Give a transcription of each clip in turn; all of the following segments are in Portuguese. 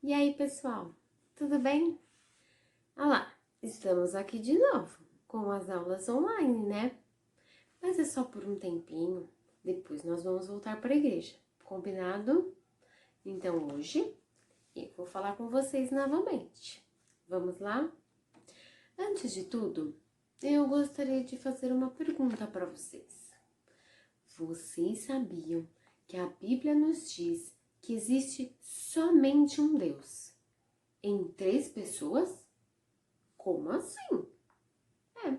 E aí, pessoal, tudo bem? Ah lá, estamos aqui de novo com as aulas online, né? Mas é só por um tempinho, depois nós vamos voltar para a igreja, combinado? Então hoje eu vou falar com vocês novamente. Vamos lá? Antes de tudo, eu gostaria de fazer uma pergunta para vocês. Vocês sabiam que a Bíblia nos diz que existe somente um Deus em 3 pessoas? Como assim? É,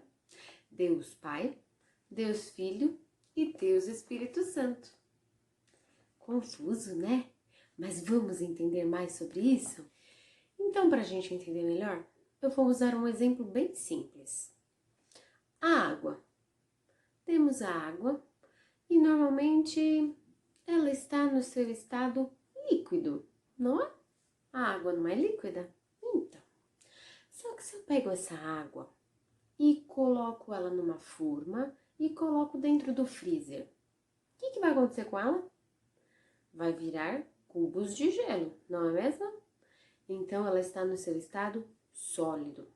Deus Pai, Deus Filho e Deus Espírito Santo. Confuso, né? Mas vamos entender mais sobre isso? Então, para a gente entender melhor, eu vou usar um exemplo bem simples. A água. Temos a água e normalmente ela está no seu estado líquido, não é? A água não é líquida? Então, só que se eu pego essa água e coloco ela numa forma e coloco dentro do freezer, o que vai acontecer com ela? Vai virar cubos de gelo, não é mesmo? Então ela está no seu estado sólido.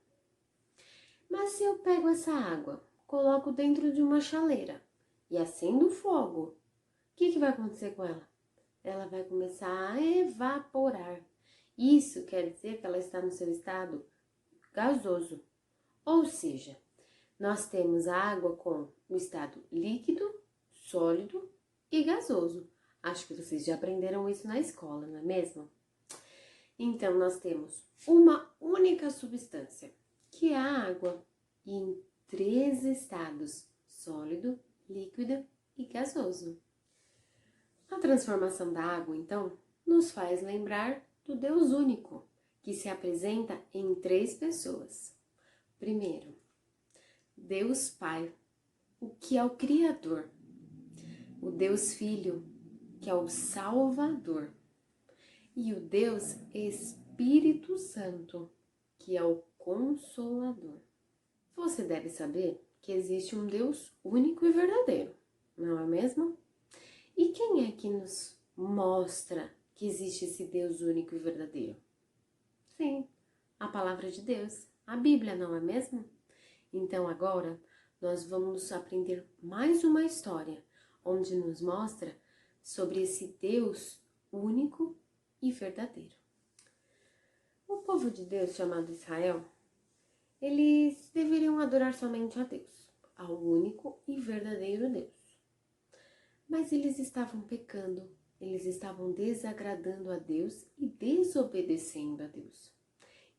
Mas se eu pego essa água, coloco dentro de uma chaleira e acendo o fogo, o que vai acontecer com ela? Ela vai começar a evaporar. Isso quer dizer que ela está no seu estado gasoso. Ou seja, nós temos a água com o estado líquido, sólido e gasoso. Acho que vocês já aprenderam isso na escola, não é mesmo? Então, nós temos uma única substância, que é a água, e em 3 estados, sólido, líquido e gasoso. A transformação da água, então, nos faz lembrar do Deus único, que se apresenta em 3 pessoas. Primeiro, Deus Pai, o que é o Criador. O Deus Filho, que é o Salvador. E o Deus Espírito Santo, que é o Consolador. Você deve saber que existe um Deus único e verdadeiro, não é mesmo? E quem é que nos mostra que existe esse Deus único e verdadeiro? Sim, a palavra de Deus, a Bíblia, não é mesmo? Então agora nós vamos aprender mais uma história, onde nos mostra sobre esse Deus único e verdadeiro. O povo de Deus chamado Israel, eles deveriam adorar somente a Deus, ao único e verdadeiro Deus. Mas eles estavam pecando, eles estavam desagradando a Deus e desobedecendo a Deus.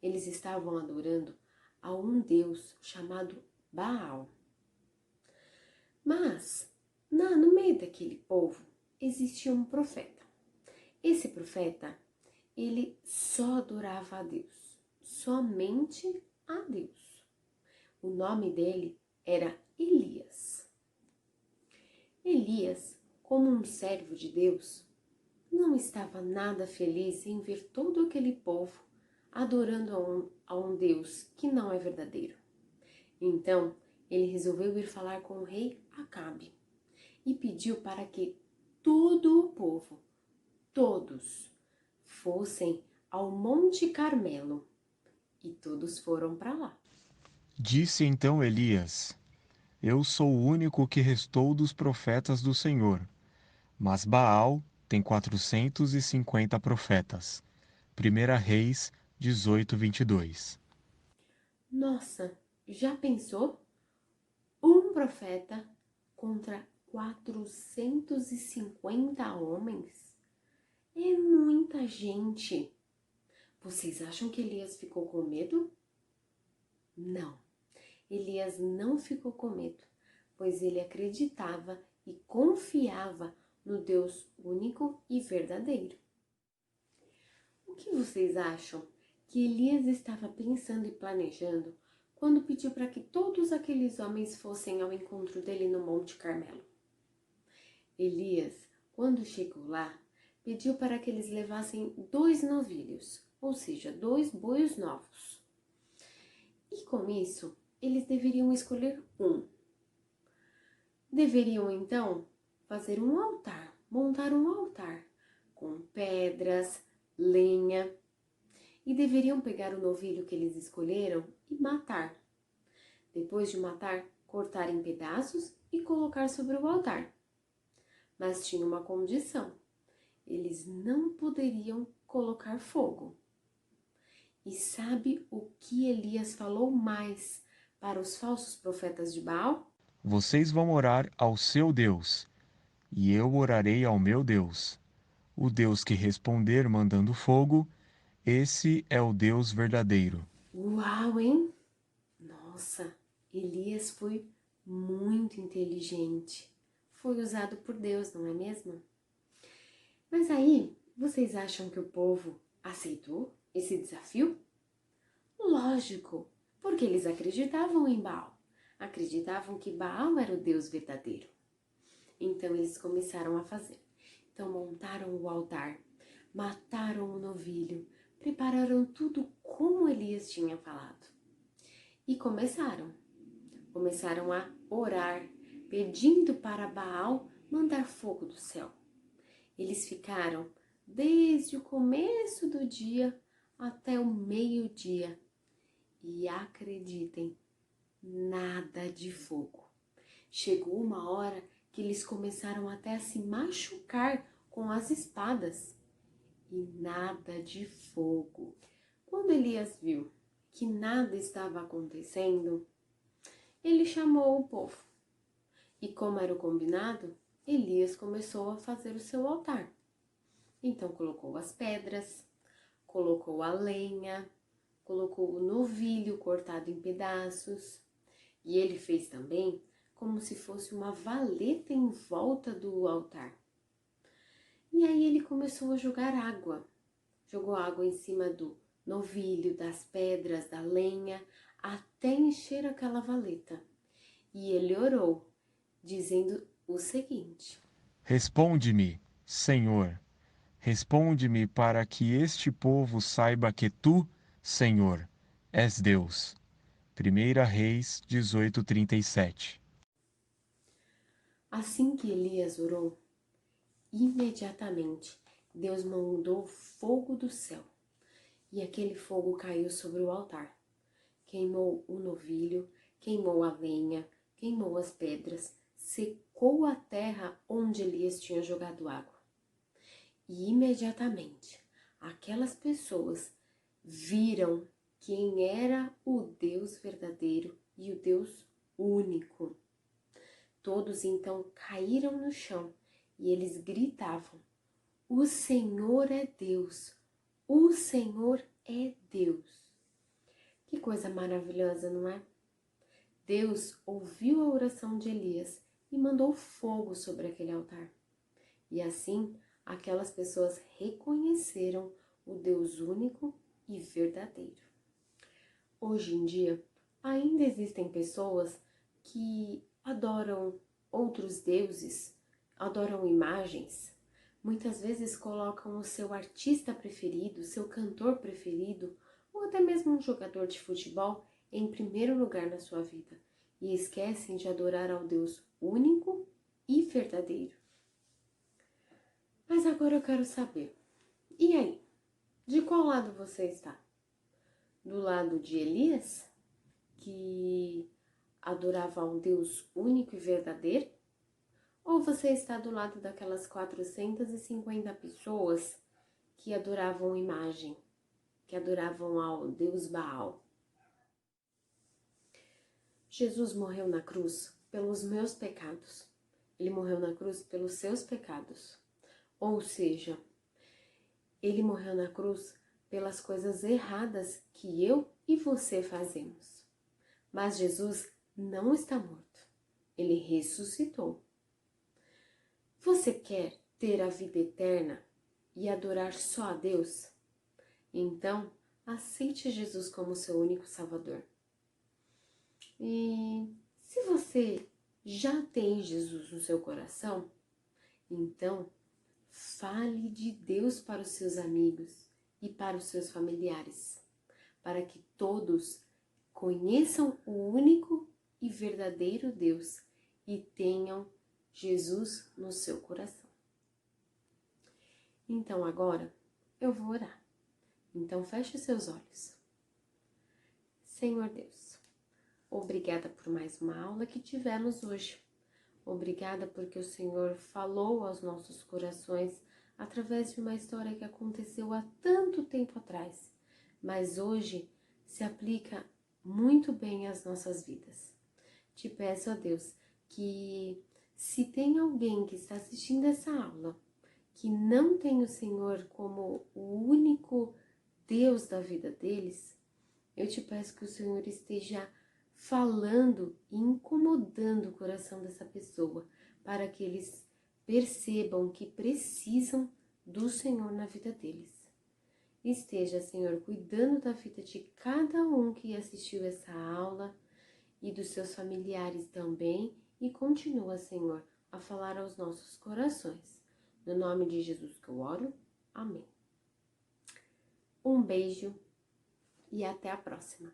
Eles estavam adorando a um Deus chamado Baal. Mas, no meio daquele povo, existia um profeta. Esse profeta, ele só adorava a Deus, somente a Deus. O nome dele era Elias. Elias, como um servo de Deus, não estava nada feliz em ver todo aquele povo adorando a um Deus que não é verdadeiro. Então, ele resolveu ir falar com o rei Acabe e pediu para que todo o povo, todos, fossem ao Monte Carmelo. E todos foram para lá. Disse então Elias: Eu sou o único que restou dos profetas do Senhor, mas Baal tem 450 profetas. 1 Reis 18:22. Nossa, já pensou? Um profeta contra 450 homens? É muita gente. Vocês acham que Elias ficou com medo? Não, Elias não ficou com medo, pois ele acreditava e confiava no Deus único e verdadeiro. O que vocês acham que Elias estava pensando e planejando quando pediu para que todos aqueles homens fossem ao encontro dele no Monte Carmelo? Elias, quando chegou lá, pediu para que eles levassem 2 novilhos, ou seja, 2 bois novos. E com isso, eles deveriam escolher um. Deveriam então fazer um altar, montar um altar com pedras, lenha e deveriam pegar o novilho que eles escolheram e matar. Depois de matar, cortar em pedaços e colocar sobre o altar. Mas tinha uma condição: eles não poderiam colocar fogo. E sabe o que Elias falou mais para os falsos profetas de Baal? Vocês vão orar ao seu Deus, e eu orarei ao meu Deus. O Deus que responder mandando fogo, esse é o Deus verdadeiro. Uau, hein? Nossa, Elias foi muito inteligente. Foi usado por Deus, não é mesmo? Mas aí, vocês acham que o povo aceitou esse desafio? Lógico, porque eles acreditavam em Baal. Acreditavam que Baal era o Deus verdadeiro. Então eles começaram a fazer. Então montaram o altar, mataram o novilho, prepararam tudo como Elias tinha falado. E começaram a orar, pedindo para Baal mandar fogo do céu. Eles ficaram desde o começo do dia até o meio-dia. E acreditem, nada de fogo. Chegou uma hora que eles começaram até a se machucar com as espadas. E nada de fogo. Quando Elias viu que nada estava acontecendo, ele chamou o povo. E como era o combinado, Elias começou a fazer o seu altar. Então colocou as pedras, colocou a lenha, colocou o novilho cortado em pedaços. E ele fez também como se fosse uma valeta em volta do altar. E aí ele começou a jogar água. Jogou água em cima do novilho, das pedras, da lenha, até encher aquela valeta. E ele orou, dizendo o seguinte: Responde-me, Senhor, responde-me para que este povo saiba que tu, Senhor, és Deus. 1 Reis 18:37. Assim que Elias orou, imediatamente Deus mandou fogo do céu. E aquele fogo caiu sobre o altar. Queimou o novilho, queimou a lenha, queimou as pedras, secou a terra onde Elias tinha jogado água. E imediatamente aquelas pessoas viram quem era o Deus verdadeiro e o Deus único. Todos então caíram no chão e eles gritavam: O Senhor é Deus! O Senhor é Deus! Que coisa maravilhosa, não é? Deus ouviu a oração de Elias e mandou fogo sobre aquele altar. E assim, aquelas pessoas reconheceram o Deus único e verdadeiro. Hoje em dia, ainda existem pessoas que adoram outros deuses, adoram imagens. Muitas vezes colocam o seu artista preferido, seu cantor preferido, ou até mesmo um jogador de futebol em primeiro lugar na sua vida e esquecem de adorar ao Deus único e verdadeiro. Mas agora eu quero saber, e aí? De qual lado você está? Do lado de Elias, que adorava um Deus único e verdadeiro? Ou você está do lado daquelas 450 pessoas que adoravam imagem, que adoravam ao Deus Baal? Jesus morreu na cruz pelos meus pecados. Ele morreu na cruz pelos seus pecados. Ou seja, ele morreu na cruz pelas coisas erradas que eu e você fazemos. Mas Jesus não está morto. Ele ressuscitou. Você quer ter a vida eterna e adorar só a Deus? Então, aceite Jesus como seu único Salvador. E se você já tem Jesus no seu coração, então fale de Deus para os seus amigos e para os seus familiares, para que todos conheçam o único e verdadeiro Deus e tenham Jesus no seu coração. Então agora eu vou orar. Então feche os seus olhos. Senhor Deus, obrigada por mais uma aula que tivemos hoje. Obrigada porque o Senhor falou aos nossos corações através de uma história que aconteceu há tanto tempo atrás, mas hoje se aplica muito bem às nossas vidas. Te peço a Deus que, se tem alguém que está assistindo essa aula, que não tem o Senhor como o único Deus da vida deles, eu te peço que o Senhor esteja falando e incomodando o coração dessa pessoa, para que eles percebam que precisam do Senhor na vida deles. Esteja, Senhor, cuidando da vida de cada um que assistiu essa aula e dos seus familiares também, e continua, Senhor, a falar aos nossos corações. No nome de Jesus que eu oro. Amém. Um beijo e até a próxima.